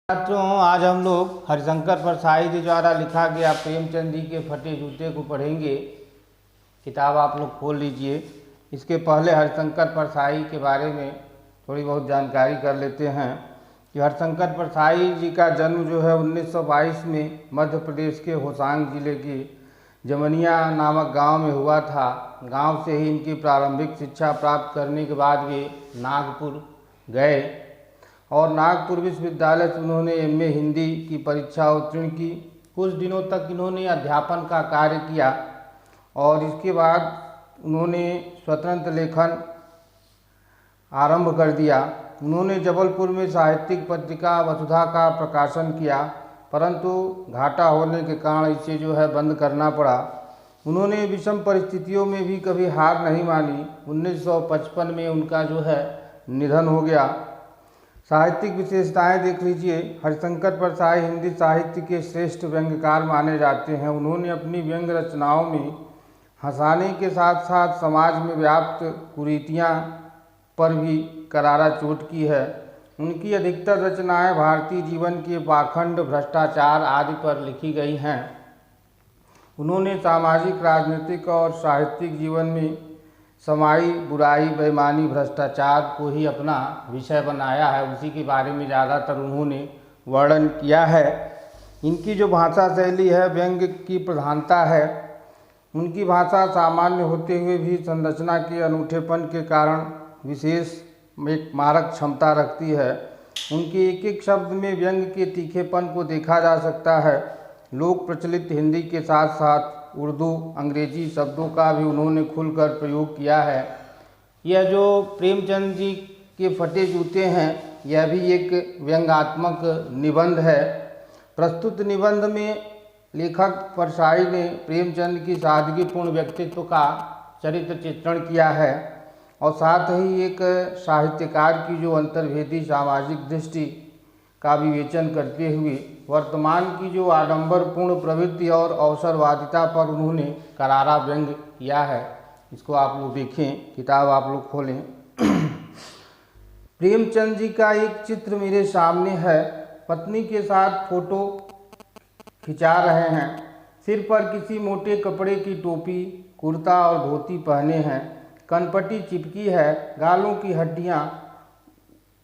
छात्रों, आज हम लोग हरिशंकर परसाई जी द्वारा लिखा गया प्रेमचंद जी के फटे जूते को पढ़ेंगे। किताब आप लोग खोल लीजिए। इसके पहले हरिशंकर परसाई के बारे में थोड़ी बहुत जानकारी कर लेते हैं कि हरिशंकर परसाई जी का जन्म जो है 1922 में मध्य प्रदेश के होसांग जिले के जमनिया नामक गांव में हुआ था। गांव से ही इनकी प्रारंभिक शिक्षा प्राप्त करने के बाद वे नागपुर गए और नागपुर विश्वविद्यालय से उन्होंने एमए हिंदी की परीक्षा उत्तीर्ण की। कुछ दिनों तक इन्होंने अध्यापन का कार्य किया और इसके बाद उन्होंने स्वतंत्र लेखन आरंभ कर दिया। उन्होंने जबलपुर में साहित्यिक पत्रिका वसुधा का प्रकाशन किया, परंतु घाटा होने के कारण इसे जो है बंद करना पड़ा। उन्होंने विषम परिस्थितियों में भी कभी हार नहीं मानी। 1955 में उनका जो है निधन हो गया। साहित्यिक विशेषताएं देख लीजिए। हरिशंकर परसाई हिंदी साहित्य के श्रेष्ठ व्यंग्यकार माने जाते हैं। उन्होंने अपनी व्यंग्य रचनाओं में हंसाने के साथ साथ समाज में व्याप्त कुरीतियां पर भी करारा चोट की है। उनकी अधिकतर रचनाएं भारतीय जीवन के पाखंड, भ्रष्टाचार आदि पर लिखी गई हैं। उन्होंने सामाजिक, राजनीतिक और साहित्यिक जीवन में समाई बुराई, बेईमानी, भ्रष्टाचार को ही अपना विषय बनाया है। उसी के बारे में ज़्यादातर उन्होंने वर्णन किया है। इनकी जो भाषा शैली है, व्यंग्य की प्रधानता है। उनकी भाषा सामान्य होते हुए भी संरचना के अनूठेपन के कारण विशेष एक मारक क्षमता रखती है। उनके एक एक शब्द में व्यंग्य के तीखेपन को देखा जा सकता है। लोक प्रचलित हिंदी के साथ साथ उर्दू, अंग्रेजी शब्दों का भी उन्होंने खुलकर प्रयोग किया है। यह जो प्रेमचंद जी के फटे जूते हैं, यह भी एक व्यंग्यात्मक निबंध है। प्रस्तुत निबंध में लेखक परसाई ने प्रेमचंद की सादगीपूर्ण व्यक्तित्व का चरित्र चित्रण किया है और साथ ही एक साहित्यकार की जो अंतर्भेदी सामाजिक दृष्टि का विवेचन करते हुए वर्तमान की जो आडंबरपूर्ण प्रवृत्ति और अवसरवादिता पर उन्होंने करारा व्यंग्य किया है। इसको आप लोग देखें, किताब आप लोग खोलें। प्रेमचंद जी का एक चित्र मेरे सामने है। पत्नी के साथ फोटो खिंचा रहे हैं। सिर पर किसी मोटे कपड़े की टोपी, कुर्ता और धोती पहने हैं। कनपटी चिपकी है, गालों की हड्डियां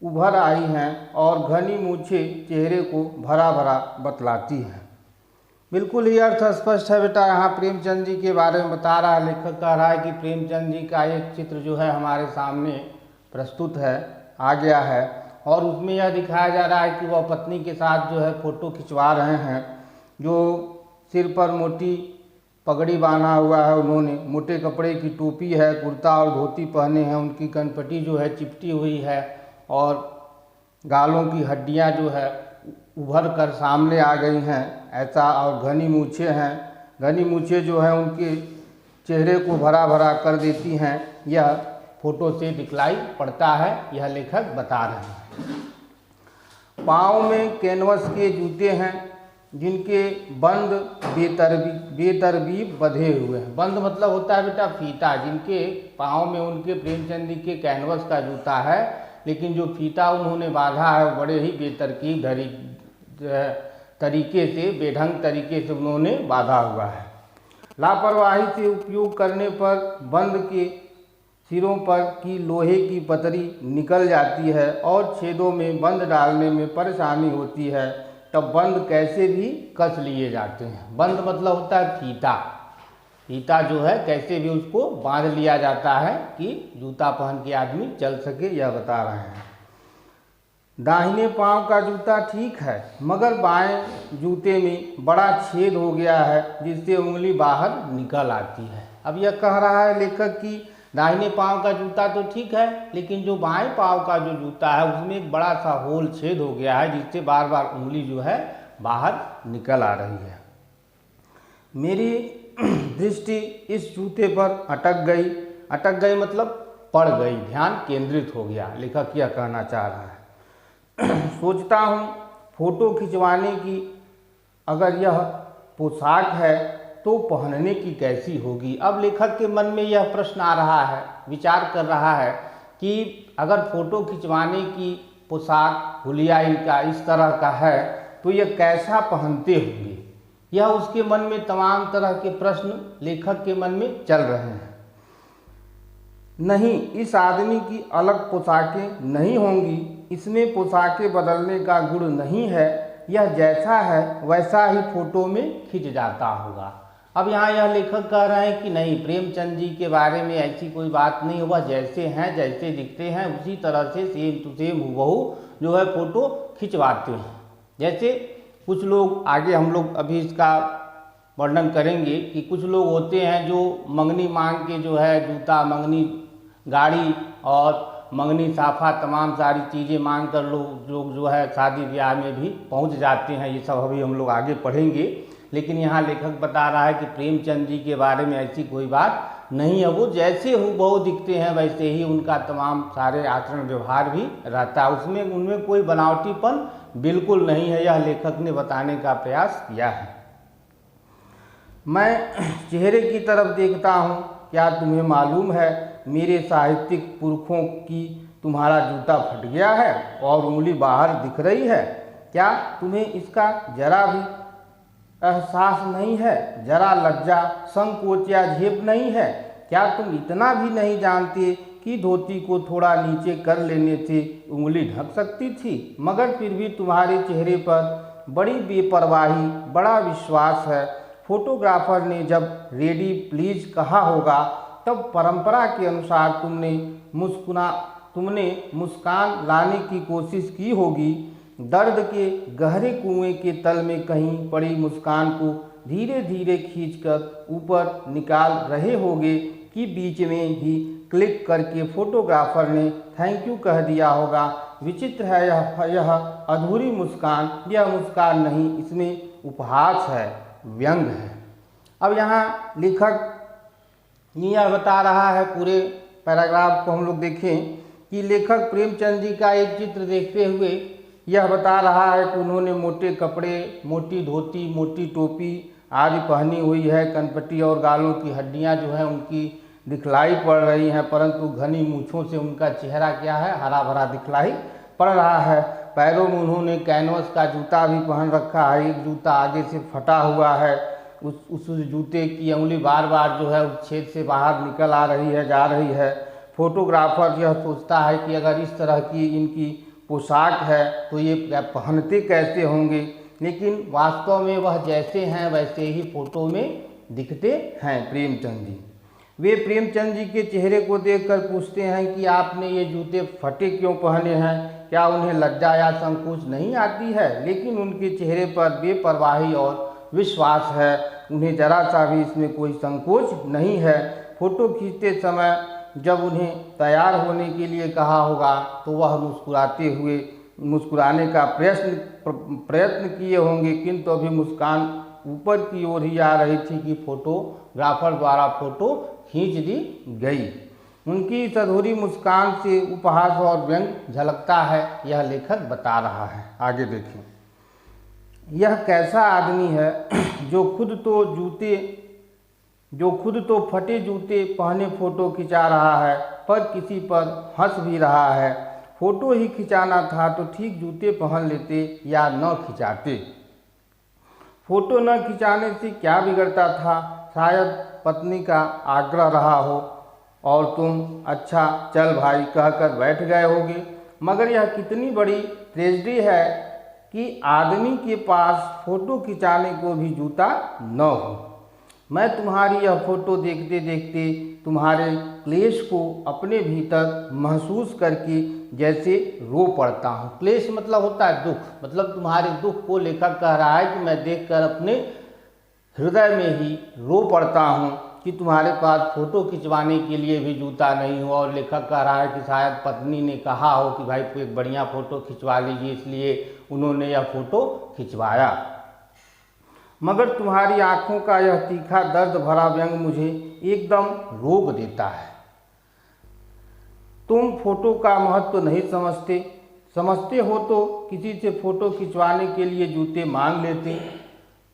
उभर आई हैं और घनी मूछें चेहरे को भरा भरा बतलाती हैं। बिल्कुल ही अर्थ स्पष्ट है बेटा। यहाँ प्रेमचंद जी के बारे में बता रहा है। लेखक कह रहा है कि प्रेमचंद जी का एक चित्र जो है हमारे सामने प्रस्तुत है, आ गया है और उसमें यह दिखाया जा रहा है कि वह पत्नी के साथ जो है फ़ोटो खिंचवा रहे हैं। जो सिर पर मोटी पगड़ी बांधा हुआ है, उन्होंने मोटे कपड़े की टोपी है, कुर्ता और धोती पहने हैं। उनकी कनपटी जो है चिपटी हुई है और गालों की हड्डियां जो है उभर कर सामने आ गई हैं, ऐसा। और घनी मूछें हैं। घनी मूछें जो है उनके चेहरे को भरा भरा कर देती हैं। यह फोटो से दिखलाई पड़ता है, यह लेखक बता रहे हैं। पाँव में कैनवस के जूते हैं जिनके बंद बेतरतीब बंधे हुए हैं। बंद मतलब होता है बेटा फीता। जिनके पाँव में उनके प्रेमचंद जी के कैनवस का जूता है, लेकिन जो फीता उन्होंने बांधा है वो बड़े ही बेतरतीब तरीके से, बेढंग तरीके से उन्होंने बांधा हुआ है। लापरवाही से उपयोग करने पर बंद के सिरों पर की लोहे की पतरी निकल जाती है और छेदों में बंद डालने में परेशानी होती है। तब बंद कैसे भी कस लिए जाते हैं। बंद मतलब होता है फीता। फीता जो है कैसे भी उसको बांध लिया जाता है कि जूता पहन के आदमी चल सके, यह बता रहे हैं। दाहिने पांव का जूता ठीक है, मगर बाएं जूते में बड़ा छेद हो गया है जिससे उंगली बाहर निकल आती है। अब यह कह रहा है लेखक कि दाहिने पांव का जूता तो ठीक है, लेकिन जो बाएं पांव का जो जूता है उसमें एक बड़ा सा होल छेद हो गया है जिससे बार बार उंगली जो है बाहर निकल आ रही है। मेरी दृष्टि इस जूते पर अटक गई। अटक गई मतलब पड़ गई, ध्यान केंद्रित हो गया। लेखक यह कहना चाह रहा है। सोचता हूँ फोटो खिंचवाने की अगर यह पोशाक है तो पहनने की कैसी होगी। अब लेखक के मन में यह प्रश्न आ रहा है, विचार कर रहा है कि अगर फ़ोटो खिंचवाने की पोशाक हुलिया इनका इस तरह का है तो ये कैसा पहनते होंगे, यह उसके मन में तमाम तरह के प्रश्न लेखक के मन में चल रहे हैं। नहीं, इस आदमी की अलग पोशाकें नहीं होंगी, इसमें पोशाकें बदलने का गुण नहीं है, यह जैसा है वैसा ही फोटो में खिंच जाता होगा। अब यहाँ यह लेखक कह रहे हैं कि नहीं, प्रेमचंद जी के बारे में ऐसी कोई बात नहीं, हुआ जैसे हैं जैसे दिखते हैं उसी तरह से सेम टू सेम हूबहू जो है फोटो खिंचवाते हैं। जैसे कुछ लोग, आगे हम लोग अभी इसका वर्णन करेंगे कि कुछ लोग होते हैं जो मंगनी मांग के जो है जूता, मंगनी गाड़ी और मंगनी साफा तमाम सारी चीज़ें मांग कर लोग जो है शादी ब्याह में भी पहुंच जाते हैं। ये सब अभी हम लोग आगे पढ़ेंगे, लेकिन यहाँ लेखक बता रहा है कि प्रेमचंद जी के बारे में ऐसी कोई बात नहीं है, वो जैसे हूबहू दिखते हैं वैसे ही उनका तमाम सारे आचरण व्यवहार भी रहता है, उसमें उनमें कोई बनावटीपन बिल्कुल नहीं है, यह लेखक ने बताने का प्रयास किया है। मैं चेहरे की तरफ देखता हूँ, क्या तुम्हें मालूम है मेरे साहित्यिक पुरखों की तुम्हारा जूता फट गया है और उंगली बाहर दिख रही है, क्या तुम्हें इसका जरा भी एहसास नहीं है, जरा लज्जा संकोच या झेप नहीं है, क्या तुम इतना भी नहीं जानते कि धोती को थोड़ा नीचे कर लेने से उंगली ढक सकती थी, मगर फिर भी तुम्हारे चेहरे पर बड़ी बेपरवाही, बड़ा विश्वास है। फोटोग्राफर ने जब रेडी प्लीज कहा होगा तब परंपरा के अनुसार तुमने मुस्कान लाने की कोशिश की होगी, दर्द के गहरे कुएं के तल में कहीं पड़ी मुस्कान को धीरे धीरे खींचकर ऊपर निकाल रहे होगे कि बीच में ही क्लिक करके फोटोग्राफर ने थैंक यू कह दिया होगा। विचित्र है यह अधूरी मुस्कान, यह मुस्कान नहीं, इसमें उपहास है, व्यंग है। अब यहाँ लेखक यह बता रहा है, पूरे पैराग्राफ को हम लोग देखें कि लेखक प्रेमचंद जी का एक चित्र देखते हुए यह बता रहा है कि उन्होंने मोटे कपड़े, मोटी धोती, मोटी टोपी आदि पहनी हुई है, कनपटी और गालों की हड्डियां जो हैं उनकी दिखलाई पड़ रही हैं, परंतु घनी मूँछों से उनका चेहरा क्या है, हरा भरा दिखलाई पड़ रहा है। पैरों में उन्होंने कैनवस का जूता भी पहन रखा है, एक जूता आगे से फटा हुआ है, उस जूते की उंगली बार बार जो है उस छेद से बाहर निकल आ रही है, जा रही है। फोटोग्राफर यह सोचता है कि अगर इस तरह की इनकी पोशाक है तो ये पहनते कैसे होंगे, लेकिन वास्तव में वह जैसे हैं वैसे ही फोटो में दिखते हैं प्रेमचंद जी। वे प्रेमचंद जी के चेहरे को देखकर पूछते हैं कि आपने ये जूते फटे क्यों पहने हैं, क्या उन्हें लज्जा या संकोच नहीं आती है, लेकिन उनके चेहरे पर बेपरवाही और विश्वास है, उन्हें जरा सा भी इसमें कोई संकोच नहीं है। फोटो खींचते समय जब उन्हें तैयार होने के लिए कहा होगा तो वह मुस्कुराने का प्रयत्न किए होंगे, किंतु अभी मुस्कान ऊपर की ओर ही आ रही थी कि फोटोग्राफर द्वारा फोटो खींच दी गई। उनकी इस अधूरी मुस्कान से उपहास और व्यंग झलकता है, यह लेखक बता रहा है। आगे देखें, यह कैसा आदमी है जो खुद तो फटे जूते पहने फोटो खिंचा रहा है, पर किसी पर हंस भी रहा है। फोटो ही खिंचाना था तो ठीक जूते पहन लेते या न खिंचाते। फोटो न खिंचाने से क्या बिगड़ता था, शायद पत्नी का आग्रह रहा हो और तुम अच्छा चल भाई कहकर बैठ गए होगे, मगर यह कितनी बड़ी ट्रेजेडी है कि आदमी के पास फोटो खिंचाने को भी जूता न हो। मैं तुम्हारी यह फोटो देखते देखते तुम्हारे क्लेश को अपने भीतर महसूस करके जैसे रो पड़ता हूँ। क्लेश मतलब होता है दुख, मतलब तुम्हारे दुख को लेखक कह रहा है कि मैं देखकर अपने हृदय में ही रो पड़ता हूँ कि तुम्हारे पास फोटो खिंचवाने के लिए भी जूता नहीं हो। और लेखक कह रहा है कि शायद पत्नी ने कहा हो कि भाई कोई एक बढ़िया फ़ोटो खिंचवा लीजिए, इसलिए उन्होंने यह फ़ोटो खिंचवाया। मगर तुम्हारी आंखों का यह तीखा दर्द भरा व्यंग मुझे एकदम रोक देता है। तुम फोटो का महत्व नहीं समझते हो तो किसी से फ़ोटो खिंचवाने के लिए जूते मांग लेते।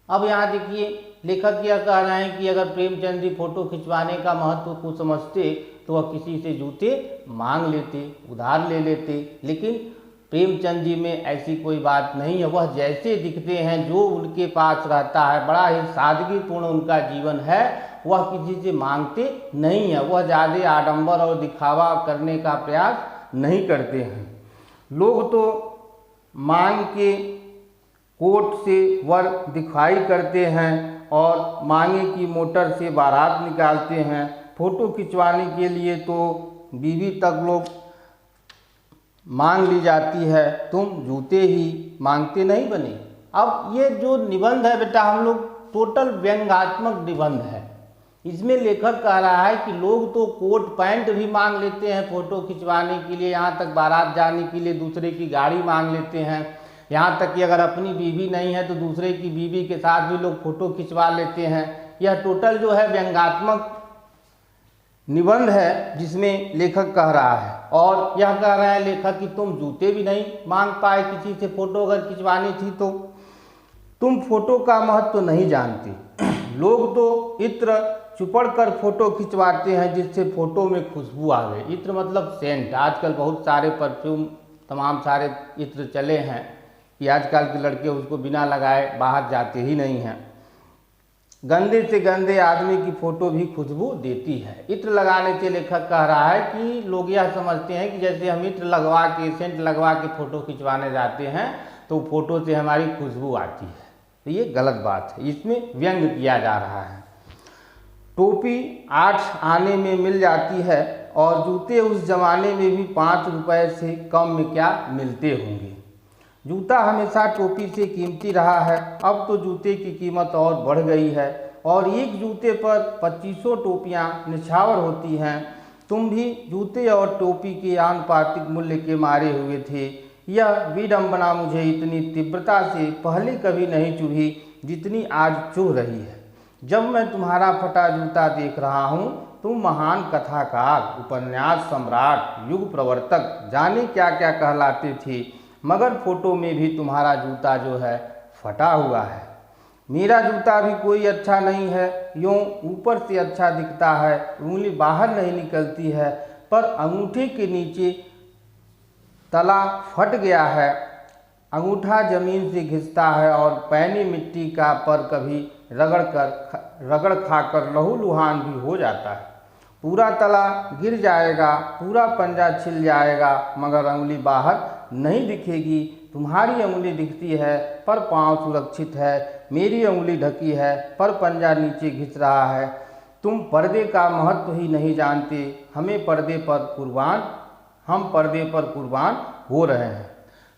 अब यहाँ देखिए लेखक यह कह रहे हैं कि अगर प्रेमचंद जी फोटो खिंचवाने का महत्व को समझते तो वह किसी से जूते मांग लेते, उधार ले लेते, लेकिन प्रेमचंद जी में ऐसी कोई बात नहीं है। वह जैसे दिखते हैं, जो उनके पास रहता है, बड़ा ही सादगीपूर्ण उनका जीवन है। वह किसी से मांगते नहीं है, वह ज़्यादा आडंबर और दिखावा करने का प्रयास नहीं करते हैं। लोग तो मांग के कोर्ट से वर दिखाई करते हैं और मांगे की मोटर से बारात निकालते हैं। फ़ोटो खिंचवाने के लिए तो बीवी तक लोग मांग ली जाती है, तुम जूते ही मांगते नहीं बने। अब ये जो निबंध है बेटा, हम लोग टोटल व्यंग्यात्मक निबंध है। इसमें लेखक कह रहा है कि लोग तो कोट पैंट भी मांग लेते हैं फ़ोटो खिंचवाने के लिए, यहाँ तक बारात जाने के लिए दूसरे की गाड़ी मांग लेते हैं। यहाँ तक कि अगर अपनी बीवी नहीं है तो दूसरे की बीवी के साथ भी लोग फ़ोटो खिंचवा लेते हैं। यह टोटल जो है व्यंग्यात्मक निबंध है जिसमें लेखक कह रहा है। और यह कह रहे हैं लेखक कि तुम जूते भी नहीं मांग पाए किसी से, फ़ोटो अगर खिंचवानी थी तो तुम फ़ोटो का महत्व तो नहीं जानते। लोग तो इत्र चुपड़ कर फ़ोटो खिंचवाते हैं जिससे फ़ोटो में खुशबू आवे। इत्र मतलब सेंट। आजकल बहुत सारे परफ्यूम, तमाम सारे इत्र चले हैं कि आजकल के लड़के उसको बिना लगाए बाहर जाते ही नहीं हैं। गंदे से गंदे आदमी की फ़ोटो भी खुशबू देती है। इत्र लगाने से लेखक कह रहा है कि लोग यह समझते हैं कि जैसे हम इत्र लगवा के, सेंट लगवा के फ़ोटो खिंचवाने जाते हैं तो फ़ोटो से हमारी खुशबू आती है। तो ये गलत बात है, इसमें व्यंग किया जा रहा है। टोपी 8 आने में मिल जाती है और जूते उस ज़माने में भी 5 रुपए से कम में क्या मिलते होंगे। जूता हमेशा टोपी से कीमती रहा है, अब तो जूते की कीमत और बढ़ गई है और एक जूते पर 2500 टोपियाँ निछावर होती हैं। तुम भी जूते और टोपी के आनुपातिक मूल्य के मारे हुए थे। यह विडंबना मुझे इतनी तीव्रता से पहले कभी नहीं चुभी जितनी आज चुभ रही है। जब मैं तुम्हारा फटा जूता देख रहा हूँ, तुम महान कथाकार, उपन्यास सम्राट, युग प्रवर्तक, जाने क्या क्या कहलाते थे, मगर फोटो में भी तुम्हारा जूता जो है फटा हुआ है। मेरा जूता भी कोई अच्छा नहीं है, यूँ ऊपर से अच्छा दिखता है, उंगली बाहर नहीं निकलती है, पर अंगूठे के नीचे तला फट गया है। अंगूठा जमीन से घिसता है और पैनी मिट्टी का पर कभी रगड़ खाकर लहूलुहान भी हो जाता है। पूरा तला गिर जाएगा, पूरा पंजा छिल जाएगा, मगर अंगुली बाहर नहीं दिखेगी। तुम्हारी अंगुली दिखती है पर पाँव सुरक्षित है, मेरी अंगुली ढकी है पर पंजा नीचे घिस रहा है। तुम पर्दे का महत्व ही नहीं जानते, हम पर्दे पर कुर्बान हो रहे हैं।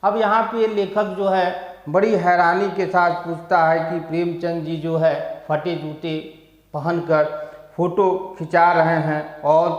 अब यहाँ पे लेखक जो है बड़ी हैरानी के साथ पूछता है कि प्रेमचंद जी जो है फटे जूते पहनकर फ़ोटो खिंचा रहे हैं और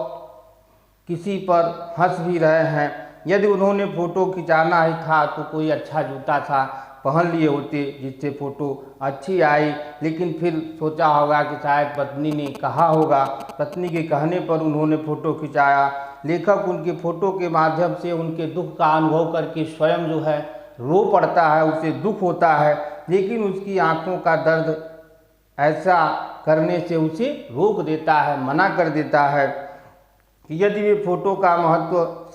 किसी पर हंस भी रहे हैं। यदि उन्होंने फ़ोटो खिंचाना ही था तो कोई अच्छा जूता सा पहन लिए होते जिससे फ़ोटो अच्छी आई, लेकिन फिर सोचा होगा कि शायद पत्नी ने कहा होगा, पत्नी के कहने पर उन्होंने फ़ोटो खिंचाया। लेखक उनके फ़ोटो के माध्यम से उनके दुख का अनुभव करके स्वयं जो है रो पड़ता है, उसे दुख होता है, लेकिन उसकी आँखों का दर्द ऐसा करने से उसे रोक देता है, मना कर देता है कि यदि वे फ़ोटो का महत्व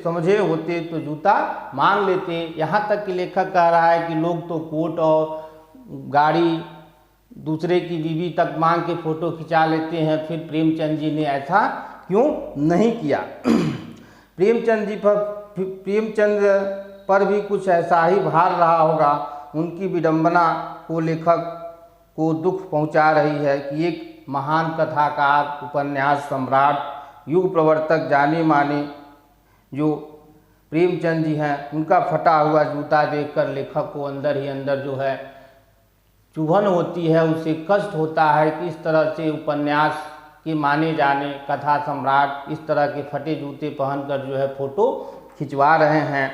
समझे होते तो जूता मांग लेते। यहाँ तक कि लेखक कह रहा है कि लोग तो कोट और गाड़ी दूसरे की बीवी तक मांग के फ़ोटो खिंचा लेते हैं, फिर प्रेमचंद जी ने ऐसा क्यों नहीं किया। प्रेमचंद पर भी कुछ ऐसा ही भार रहा होगा। उनकी विडंबना को लेखक को दुख पहुंचा रही है कि एक महान कथाकार, उपन्यास सम्राट, युग प्रवर्तक, जाने माने जो प्रेमचंद जी हैं, उनका फटा हुआ जूता देखकर लेखक को अंदर ही अंदर जो है चुभन होती है, उसे कष्ट होता है कि इस तरह से उपन्यास के माने जाने कथा सम्राट इस तरह के फटे जूते पहनकर जो है फ़ोटो खिंचवा रहे हैं।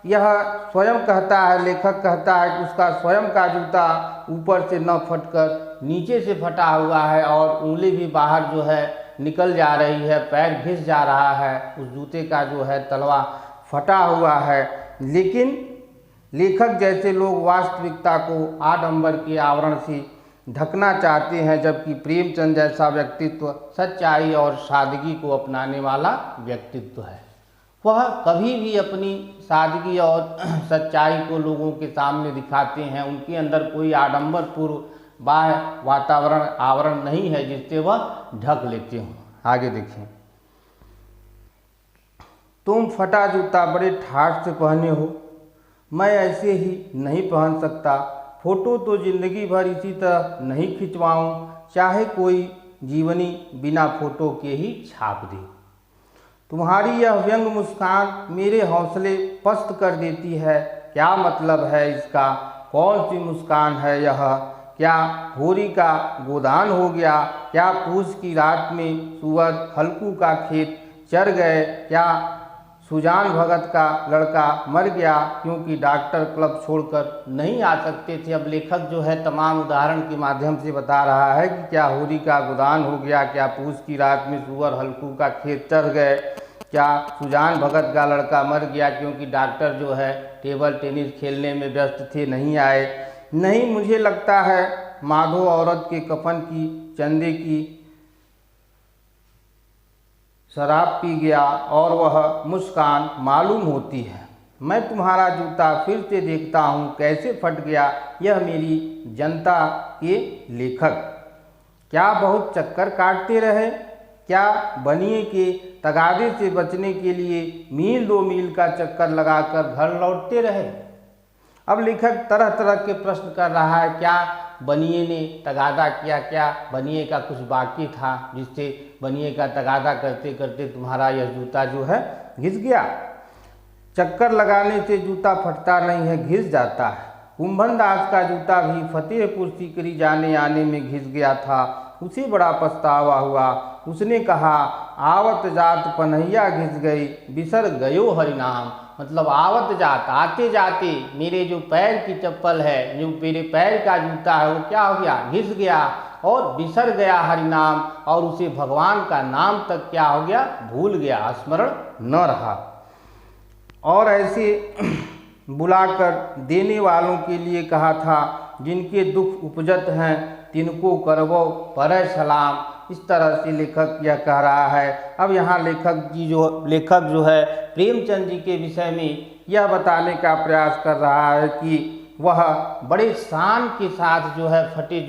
यह स्वयं कहता है, लेखक कहता है कि उसका स्वयं का जूता ऊपर से न फटकर नीचे से फटा हुआ है और उंगली भी बाहर जो है निकल जा रही है, पैर घिस जा रहा है, उस जूते का जो है तलवा फटा हुआ है। लेकिन लेखक जैसे लोग वास्तविकता को आडंबर के आवरण से ढकना चाहते हैं, जबकि प्रेमचंद जैसा व्यक्तित्व सच्चाई और सादगी को अपनाने वाला व्यक्तित्व है। वह कभी भी अपनी सादगी और सच्चाई को लोगों के सामने दिखाते हैं। उनके अंदर कोई आडंबरपूर्ण बाह्य वातावरण आवरण नहीं है जिससे वह ढक लेते हों। आगे देखें। तुम फटा जूता बड़े ठाठ से पहने हो, मैं ऐसे ही नहीं पहन सकता। फोटो तो जिंदगी भर इसी तरह नहीं खिंचवाऊं, चाहे कोई जीवनी बिना फोटो के ही छाप दे। तुम्हारी यह व्यंग मुस्कान मेरे हौसले पस्त कर देती है। क्या मतलब है इसका? कौन सी मुस्कान है यह? क्या होरी का गोदान हो गया? क्या पूस की रात में सुअर हल्कू का खेत चर गए? क्या सुजान भगत का लड़का मर गया क्योंकि डॉक्टर क्लब छोड़कर नहीं आ सकते थे? अब लेखक जो है तमाम उदाहरण के माध्यम से बता रहा है कि क्या होरी का गोदान हो गया, क्या पूस की रात में सुअर हल्कू का खेत चर गए, क्या सुजान भगत का लड़का मर गया क्योंकि डॉक्टर जो है टेबल टेनिस खेलने में व्यस्त थे, नहीं आए। नहीं, मुझे लगता है माधो औरत के कफन की चंदे की शराब पी गया और वह मुस्कान मालूम होती है। मैं तुम्हारा जूता फिर से देखता हूँ कैसे फट गया। यह मेरी जनता के लेखक क्या बहुत चक्कर काटते रहे? क्या बनिए के तगादे से बचने के लिए मील 2 मील का चक्कर लगाकर घर लौटते रहे? अब लेखक तरह तरह के प्रश्न कर रहा है। क्या बनिए ने तगादा किया? क्या बनिए का कुछ बाकी था जिससे बनिए का तगादा करते करते तुम्हारा यह जूता जो है घिस गया? चक्कर लगाने से जूता फटता नहीं है, घिस जाता है। कुंभन दास का जूता भी फतेहपुर सीकरी जाने आने में घिस गया था। उसे बड़ा पछतावा हुआ। उसने कहा, आवत जात पनहिया घिस गई, बिसर गयो हरिनाम। मतलब आवत जात, आते जाते मेरे जो पैर की चप्पल है, जो मेरे पैर का जूता है, वो क्या हो गया? घिस गया और बिसर गया हरिनाम, और उसे भगवान का नाम तक क्या हो गया? भूल गया, स्मरण न रहा। और ऐसे बुलाकर देने वालों के लिए कहा था, जिनके दुख उपजत हैं तिनको करवो परय सलाम। इस तरह से लेखक यह कह रहा है। अब यहाँ लेखक जो है प्रेमचंद जी के विषय में यह बताने का प्रयास कर रहा है कि वह बड़े शान के साथ जो है फटे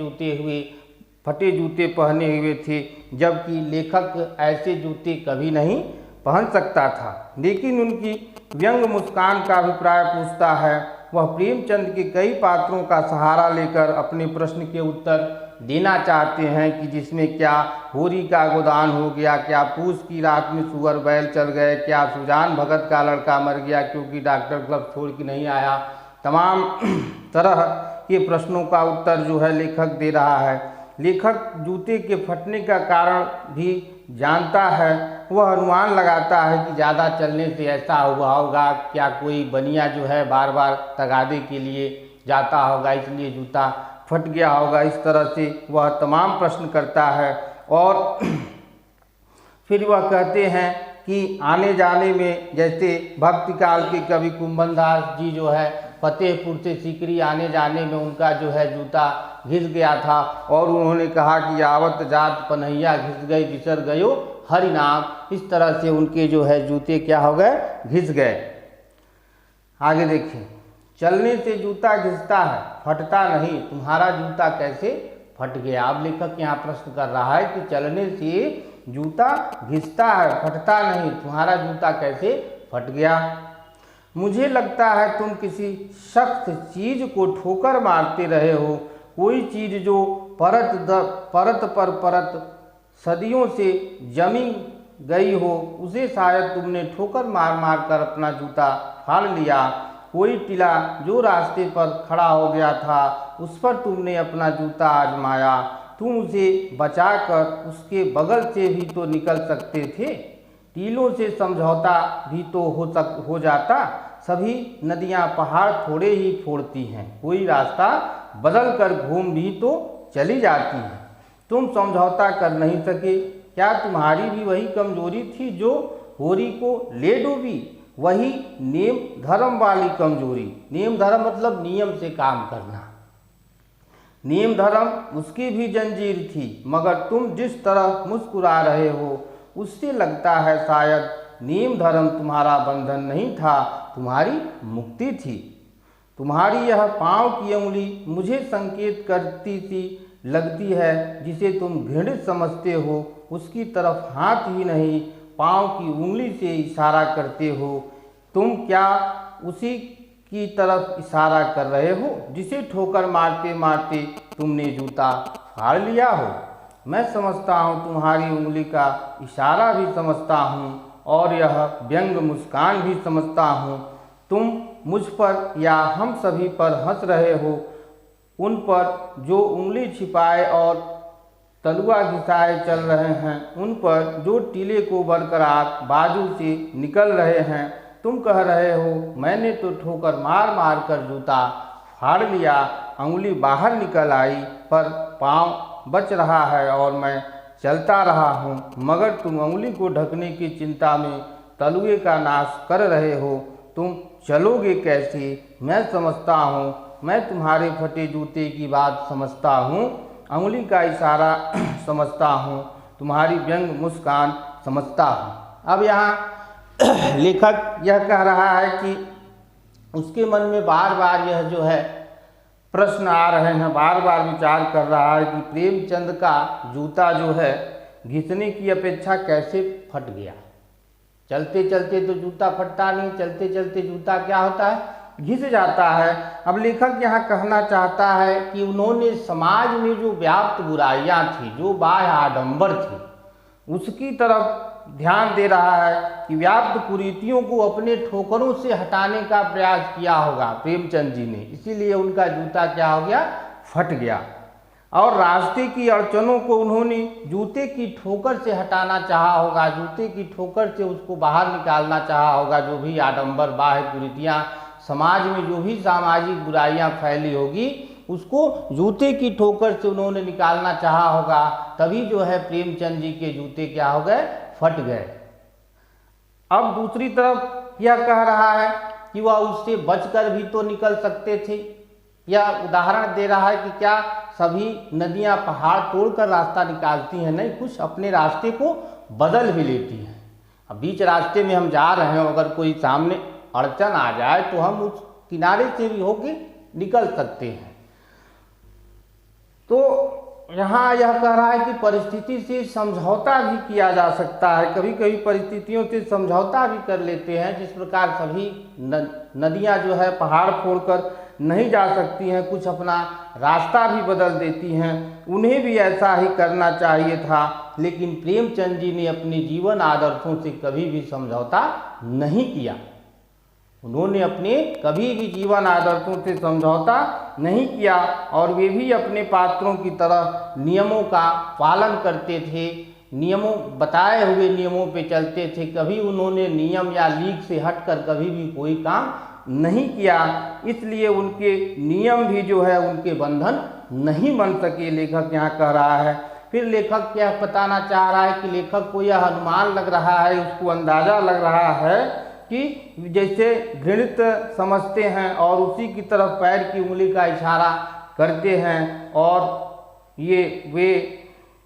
जूते पहने हुए थे, जबकि लेखक ऐसे जूते कभी नहीं पहन सकता था। लेकिन उनकी व्यंग मुस्कान का अभिप्राय पूछता है। वह प्रेमचंद के कई पात्रों का सहारा लेकर अपने प्रश्न के उत्तर देना चाहते हैं कि जिसमें क्या होरी का गोदान हो गया, क्या पूस की रात में सुअर बैल चल गए, क्या सुजान भगत का लड़का मर गया क्योंकि डॉक्टर क्लब छोड़ के नहीं आया। तमाम तरह के प्रश्नों का उत्तर जो है लेखक दे रहा है। लेखक जूते के फटने का कारण भी जानता है। वह अनुमान लगाता है कि ज़्यादा चलने से ऐसा हुआ होगा, क्या कोई बनिया जो है बार बार तगादे के लिए जाता होगा इसलिए जूता फट गया होगा। इस तरह से वह तमाम प्रश्न करता है और फिर वह कहते हैं कि आने जाने में, जैसे भक्ति काल के कवि कुंभन दास जी जो है फतेहपुर से सीकरी आने जाने में उनका जो है जूता घिस गया था और उन्होंने कहा कि आवत जात पनहिया घिस गई, बिसर गयो हरिनाम। इस तरह से उनके जो है जूते क्या हो गए? घिस गए। आगे देखिए। चलने से जूता घिसता है, फटता नहीं, तुम्हारा जूता कैसे फट गया? अब लेखक यहाँ प्रश्न कर रहा है कि चलने से जूता घिसता है, फटता नहीं, तुम्हारा जूता कैसे फट गया? मुझे लगता है तुम किसी सख्त चीज को ठोकर मारते रहे हो। कोई चीज जो परत पर परत सदियों से जमी गई हो, उसे शायद तुमने ठोकर मार मार कर अपना जूता फाड़ लिया। कोई टीला जो रास्ते पर खड़ा हो गया था, उस पर तुमने अपना जूता आजमाया। तुम उसे बचाकर उसके बगल से भी तो निकल सकते थे। टीलों से समझौता भी तो हो जाता। सभी नदियां पहाड़ थोड़े ही फोड़ती हैं, कोई रास्ता बदल कर घूम भी तो चली जाती हैं। तुम समझौता कर नहीं सके। क्या तुम्हारी भी वही कमजोरी थी जो होरी को ले डूबी? वही नेम धर्म वाली कमजोरी। नेम धर्म मतलब नियम से काम करना। नेम धर्म उसकी भी जंजीर थी, मगर तुम जिस तरह मुस्कुरा रहे हो उससे लगता है शायद नियम धर्म तुम्हारा बंधन नहीं था, तुम्हारी मुक्ति थी। तुम्हारी यह पाँव की उंगली मुझे संकेत करती सी लगती है, जिसे तुम घृणित समझते हो उसकी तरफ हाथ ही नहीं पाँव की उंगली से इशारा करते हो। तुम क्या उसी की तरफ इशारा कर रहे हो जिसे ठोकर मारते मारते तुमने जूता फाड़ लिया हो? मैं समझता हूँ, तुम्हारी उंगली का इशारा भी समझता हूँ और यह व्यंग मुस्कान भी समझता हूँ। तुम मुझ पर या हम सभी पर हंस रहे हो, उन पर जो उंगली छिपाए और तलुआ घिसाए चल रहे हैं, उन पर जो टीले को बरकरार बाजू से निकल रहे हैं। तुम कह रहे हो मैंने तो ठोकर मार मार कर जूता फाड़ लिया, उंगली बाहर निकल आई पर पाँव बच रहा है और मैं चलता रहा हूँ, मगर तुम उंगली को ढकने की चिंता में तलुए का नाश कर रहे हो। तुम चलोगे कैसे? मैं समझता हूँ, मैं तुम्हारे फटे जूते की बात समझता हूँ, उंगली का इशारा समझता हूँ, तुम्हारी व्यंग मुस्कान समझता हूँ। अब यहाँ लेखक यह कह रहा है कि उसके मन में बार बार यह जो है प्रश्न आ रहे हैं, बार बार विचार कर रहा है कि प्रेमचंद का जूता जो है घिसने की अपेक्षा कैसे फट गया। चलते चलते तो जूता फटता नहीं, चलते चलते जूता क्या होता है, घिस जाता है। अब लेखक यहाँ कहना चाहता है कि उन्होंने समाज में जो व्याप्त बुराइयाँ थी, जो बाह्य आडंबर थे, उसकी तरफ ध्यान दे रहा है कि व्याप्त कुरीतियों को अपने ठोकरों से हटाने का प्रयास किया होगा प्रेमचंद जी ने, इसीलिए उनका जूता क्या हो गया, फट गया। और रास्ते की अड़चनों को उन्होंने जूते की ठोकर से हटाना चाहा होगा, जूते की ठोकर से उसको बाहर निकालना चाहा होगा। जो भी आडंबर बाह्य कुरीतियाँ समाज में, जो भी सामाजिक बुराइयां फैली होगी, उसको जूते की ठोकर से उन्होंने निकालना चाहा होगा। तभी जो है प्रेमचंद जी के जूते क्या हो गए, फट गए। अब दूसरी तरफ यह कह रहा है कि वह उससे बचकर भी तो निकल सकते थे। यह उदाहरण दे रहा है कि क्या सभी नदियां पहाड़ तोड़कर रास्ता निकालती हैं? नहीं, कुछ अपने रास्ते को बदल भी लेती हैं। अब बीच रास्ते में हम जा रहे हैं, अगर कोई सामने अड़चन आ जाए तो हम उस किनारे से भी होके निकल सकते हैं। तो यहाँ यह कह रहा है कि परिस्थिति से समझौता भी किया जा सकता है। कभी कभी परिस्थितियों से समझौता भी कर लेते हैं। जिस प्रकार सभी नदियाँ जो है पहाड़ फोड़कर नहीं जा सकती हैं, कुछ अपना रास्ता भी बदल देती हैं, उन्हें भी ऐसा ही करना चाहिए था। लेकिन प्रेमचंद जी ने अपने जीवन आदर्शों से कभी भी समझौता नहीं किया। उन्होंने अपने कभी भी जीवन आदर्शों से समझौता नहीं किया और वे भी अपने पात्रों की तरह नियमों का पालन करते थे, नियमों बताए हुए नियमों पे चलते थे। कभी उन्होंने नियम या लीक से हटकर कभी भी कोई काम नहीं किया, इसलिए उनके नियम भी जो है उनके बंधन नहीं बन सके, लेखक यहाँ कह रहा है। फिर लेखक क्या बताना चाह रहा है कि लेखक को यह अनुमान लग रहा है, उसको अंदाज़ा लग रहा है कि जैसे घृणित समझते हैं और उसी की तरफ पैर की उंगली का इशारा करते हैं, और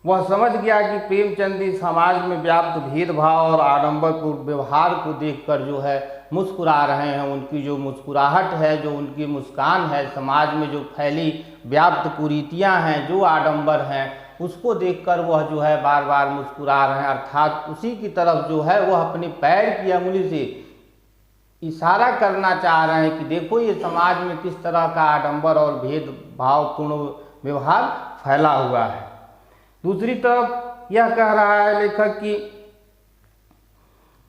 वह समझ गया कि प्रेमचंद जी समाज में व्याप्त भेदभाव और आडंबर को व्यवहार को देखकर जो है मुस्कुरा रहे हैं। उनकी जो मुस्कुराहट है, जो उनकी मुस्कान है, समाज में जो फैली व्याप्त कुरीतियाँ हैं, जो आडंबर हैं, उसको देखकर वह जो है बार बार मुस्कुरा रहे हैं। अर्थात उसी की तरफ जो है वह अपने पैर की उंगली से इशारा करना चाह रहे हैं कि देखो ये समाज में किस तरह का आडंबर और भेदभावपूर्ण व्यवहार फैला हुआ है। दूसरी तरफ यह कह रहा है लेखक कि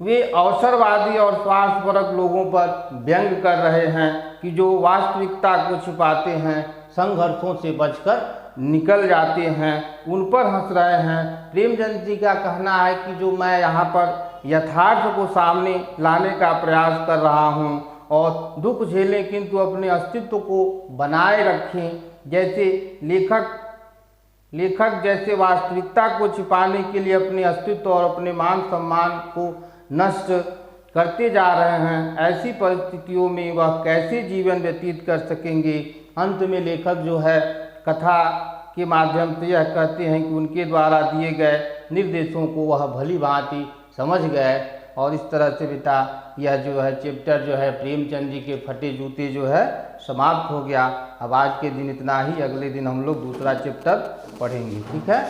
वे अवसरवादी और स्वार्थपरक लोगों पर व्यंग कर रहे हैं कि जो वास्तविकता को छिपाते हैं, संघर्षों से बचकर निकल जाते हैं, उन पर हंस रहे हैं। प्रेमचंद जी का कहना है कि जो मैं यहाँ पर यथार्थ को सामने लाने का प्रयास कर रहा हूँ और दुख झेलें किंतु अपने अस्तित्व को बनाए रखें। जैसे लेखक जैसे वास्तविकता को छिपाने के लिए अपने अस्तित्व और अपने मान सम्मान को नष्ट करते जा रहे हैं, ऐसी परिस्थितियों में वह कैसे जीवन व्यतीत कर सकेंगे। अंत में लेखक जो है कथा के माध्यम से यह कहते हैं कि उनके द्वारा दिए गए निर्देशों को वह भली भांति समझ गए और इस तरह से बेटा यह जो है चैप्टर जो है प्रेमचंद जी के फटे जूते जो है समाप्त हो गया। अब आज के दिन इतना ही, अगले दिन हम लोग दूसरा चैप्टर पढ़ेंगे। ठीक है।